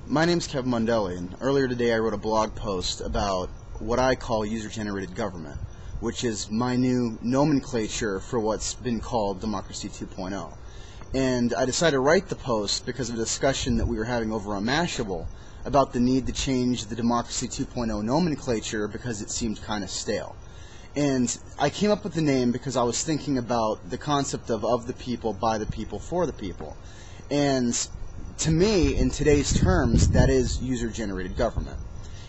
My name's Kevin Bondelli, and earlier today I wrote a blog post about what I call user-generated government, which is my new nomenclature for what's been called Democracy 2.0. And I decided to write the post because of a discussion that we were having over on Mashable about the need to change the Democracy 2.0 nomenclature because it seemed kind of stale. And I came up with the name because I was thinking about the concept of the people, by the people, for the people. And to me, in today's terms, that is user-generated government.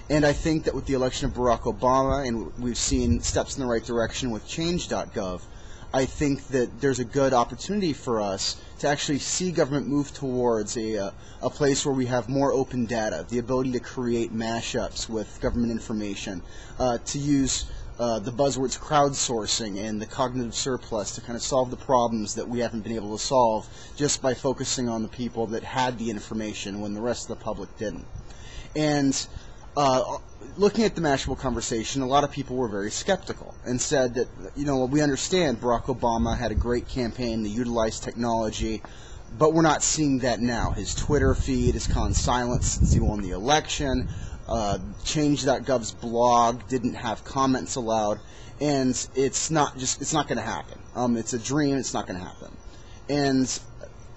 And I think that with the election of Barack Obama, and we've seen steps in the right direction with change.gov, I think that there's a good opportunity for us to actually see government move towards a place where we have more open data, the ability to create mashups with government information, to use the buzzwords crowdsourcing and the cognitive surplus to kind of solve the problems that we haven't been able to solve just by focusing on the people that had the information when the rest of the public didn't. And looking at the Mashable conversation, a lot of people were very skeptical and said that, we understand Barack Obama had a great campaign, they utilized technology, but we're not seeing that now. His Twitter feed has gone silent since he won the election. Change.gov's blog didn't have comments allowed, and it's not going to happen. It's a dream. It's not going to happen, and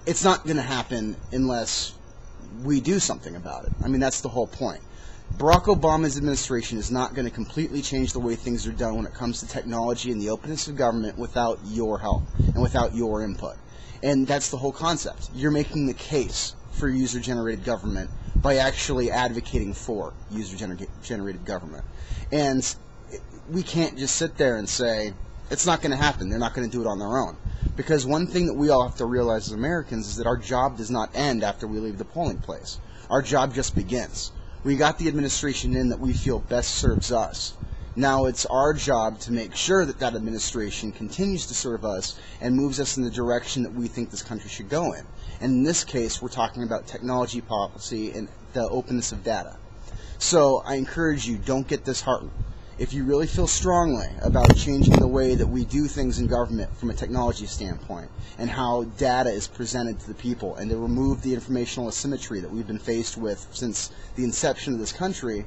it's not going to happen unless we do something about it. I mean, that's the whole point. Barack Obama's administration is not going to completely change the way things are done when it comes to technology and the openness of government without your help and without your input. And that's the whole concept. You're making the case for user-generated government by actually advocating for user-generated government. And we can't just sit there and say, it's not going to happen, they're not going to do it on their own. Because one thing that we all have to realize as Americans is that our job does not end after we leave the polling place. Our job just begins. We got the administration in that we feel best serves us. Now it's our job to make sure that that administration continues to serve us and moves us in the direction that we think this country should go in. And in this case, we're talking about technology policy and the openness of data. So I encourage you, don't get disheartened. If you really feel strongly about changing the way that we do things in government from a technology standpoint and how data is presented to the people and to remove the informational asymmetry that we've been faced with since the inception of this country,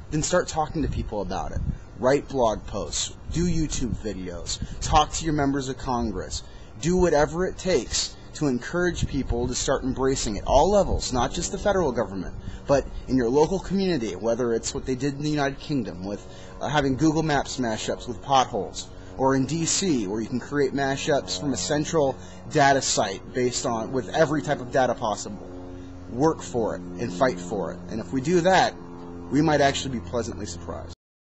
then start talking to people about it. Write blog posts, do YouTube videos, talk to your members of Congress, do whatever it takes to encourage people to start embracing it, all levels, not just the federal government, but in your local community, whether it's what they did in the United Kingdom with having Google Maps mashups with potholes, or in DC where you can create mashups from a central data site based on with every type of data possible. Work for it and fight for it. And if we do that, we might actually be pleasantly surprised.